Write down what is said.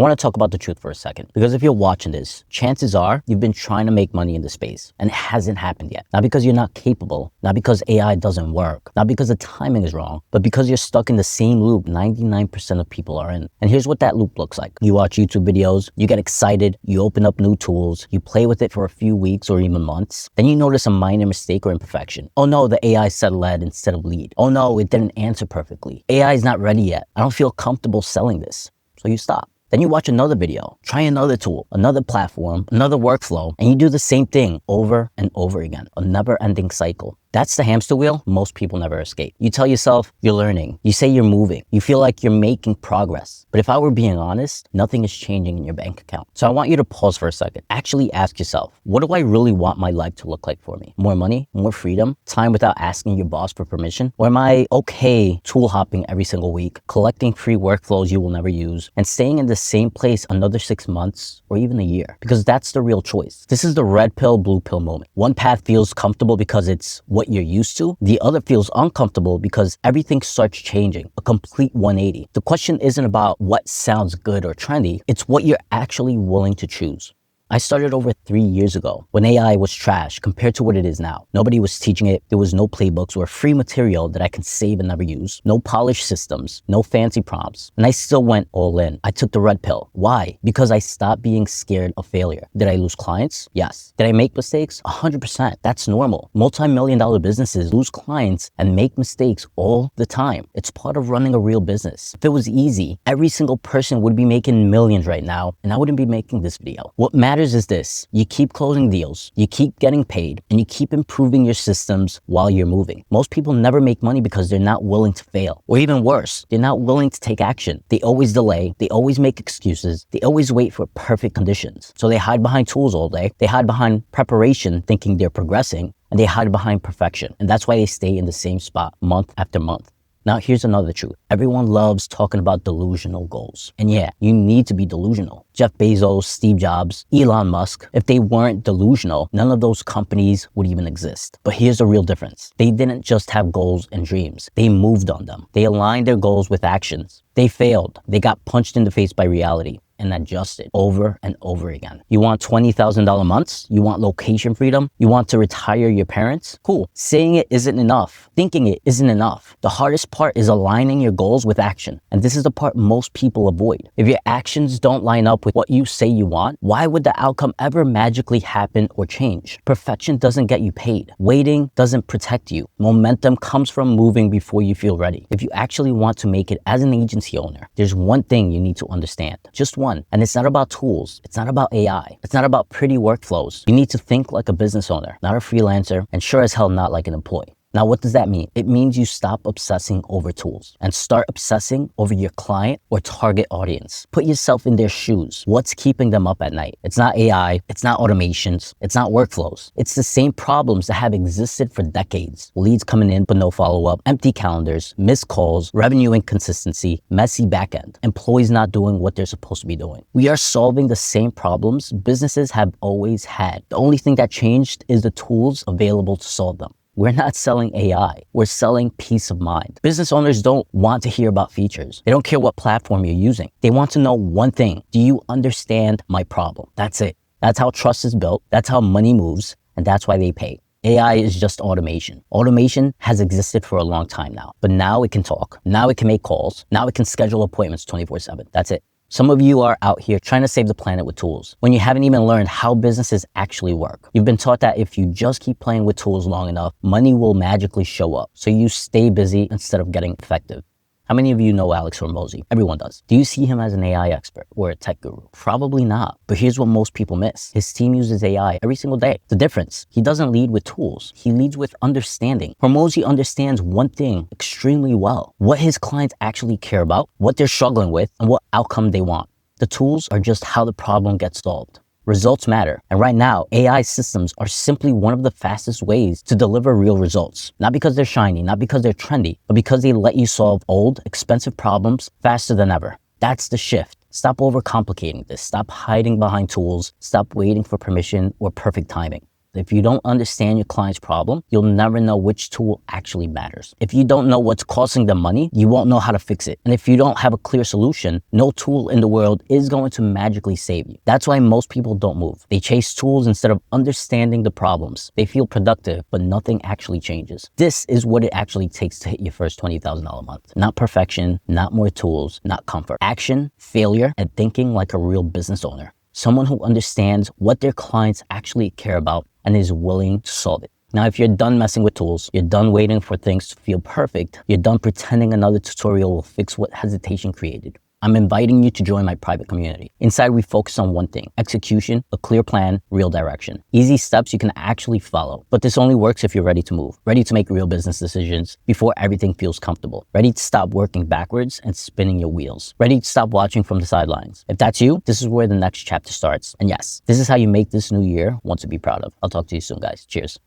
want to talk about the truth for a second, because if you're watching this, chances are you've been trying to make money in the space and it hasn't happened yet. Not because you're not capable, not because AI doesn't work, not because the timing is wrong, but because you're stuck in the same loop 99% of people are in. And here's what that loop looks like. You watch YouTube videos, you get excited, you open up new tools, you play with it for a few weeks or even months. Then you notice a minor mistake or imperfection. Oh no, the AI said lead instead of lead. Oh no, it didn't answer perfectly. AI is not ready yet. I don't feel comfortable selling this. So you stop. Then you watch another video, try another tool, another platform, another workflow, and you do the same thing over and over again, a never-ending cycle. That's the hamster wheel most people never escape. You tell yourself you're learning. You say you're moving. You feel like you're making progress. But if I were being honest, nothing is changing in your bank account. So I want you to pause for a second. Actually ask yourself, what do I really want my life to look like for me? More money, more freedom, time without asking your boss for permission? Or am I okay tool hopping every single week, collecting free workflows you will never use, and staying in the same place another 6 months or even a year? Because that's the real choice. This is the red pill, blue pill moment. One path feels comfortable because it's what you're used to. The other feels uncomfortable because everything starts changing, a complete 180. The question isn't about what sounds good or trendy, it's what you're actually willing to choose. I started over 3 years ago when AI was trash compared to what it is now. Nobody was teaching it. There was no playbooks or free material that I can save and never use. No polished systems, no fancy prompts. And I still went all in. I took the red pill. Why? Because I stopped being scared of failure. Did I lose clients? Yes. Did I make mistakes? 100%. That's normal. Multi-million-dollar businesses lose clients and make mistakes all the time. It's part of running a real business. If it was easy, every single person would be making millions right now, and I wouldn't be making this video. What matters is this: you keep closing deals, you keep getting paid, and you keep improving your systems while you're moving. Most people never make money because they're not willing to fail. Or even worse, they're not willing to take action. They always delay, they always make excuses, they always wait for perfect conditions. So they hide behind tools all day, they hide behind preparation thinking they're progressing, and they hide behind perfection. And that's why they stay in the same spot month after month. Now, here's another truth. Everyone loves talking about delusional goals. And yeah, you need to be delusional. Jeff Bezos, Steve Jobs, Elon Musk, if they weren't delusional, none of those companies would even exist. But here's the real difference. They didn't just have goals and dreams. They moved on them. They aligned their goals with actions. They failed. They got punched in the face by reality and adjusted over and over again. You want $20,000 months? You want location freedom? You want to retire your parents? Cool. Saying it isn't enough. Thinking it isn't enough. The hardest part is aligning your goals with action. And this is the part most people avoid. If your actions don't line up with what you say you want, why would the outcome ever magically happen or change? Perfection doesn't get you paid. Waiting doesn't protect you. Momentum comes from moving before you feel ready. If you actually want to make it as an agency owner, there's one thing you need to understand. Just one. And it's not about tools. It's not about AI. It's not about pretty workflows. You need to think like a business owner, not a freelancer, and sure as hell not like an employee. Now, what does that mean? It means you stop obsessing over tools and start obsessing over your client or target audience. Put yourself in their shoes. What's keeping them up at night? It's not AI. It's not automations. It's not workflows. It's the same problems that have existed for decades. Leads coming in but no follow-up, empty calendars, missed calls, revenue inconsistency, messy backend, employees not doing what they're supposed to be doing. We are solving the same problems businesses have always had. The only thing that changed is the tools available to solve them. We're not selling AI. We're selling peace of mind. Business owners don't want to hear about features. They don't care what platform you're using. They want to know one thing. Do you understand my problem? That's it. That's how trust is built. That's how money moves. And that's why they pay. AI is just automation. Automation has existed for a long time now. But now it can talk. Now it can make calls. Now it can schedule appointments 24/7. That's it. Some of you are out here trying to save the planet with tools when you haven't even learned how businesses actually work. You've been taught that if you just keep playing with tools long enough, money will magically show up. So you stay busy instead of getting effective. How many of you know Alex Hormozi? Everyone does. Do you see him as an AI expert or a tech guru? Probably not. But here's what most people miss. His team uses AI every single day. The difference, he doesn't lead with tools. He leads with understanding. Hormozi understands one thing extremely well: what his clients actually care about, what they're struggling with, and what outcome they want. The tools are just how the problem gets solved. Results matter. And right now, AI systems are simply one of the fastest ways to deliver real results. Not because they're shiny, not because they're trendy, but because they let you solve old, expensive problems faster than ever. That's the shift. Stop overcomplicating this. Stop hiding behind tools. Stop waiting for permission or perfect timing. If you don't understand your client's problem, you'll never know which tool actually matters. If you don't know what's costing them money, you won't know how to fix it. And if you don't have a clear solution, no tool in the world is going to magically save you. That's why most people don't move. They chase tools instead of understanding the problems. They feel productive, but nothing actually changes. This is what it actually takes to hit your first $20,000 a month. Not perfection, not more tools, not comfort. Action, failure, and thinking like a real business owner. Someone who understands what their clients actually care about and is willing to solve it. Now, if you're done messing with tools, you're done waiting for things to feel perfect, you're done pretending another tutorial will fix what hesitation created, I'm inviting you to join my private community. Inside, we focus on one thing: execution, a clear plan, real direction. Easy steps you can actually follow. But this only works if you're ready to move, ready to make real business decisions before everything feels comfortable, ready to stop working backwards and spinning your wheels, ready to stop watching from the sidelines. If that's you, this is where the next chapter starts. And yes, this is how you make this new year one to be proud of. I'll talk to you soon, guys. Cheers.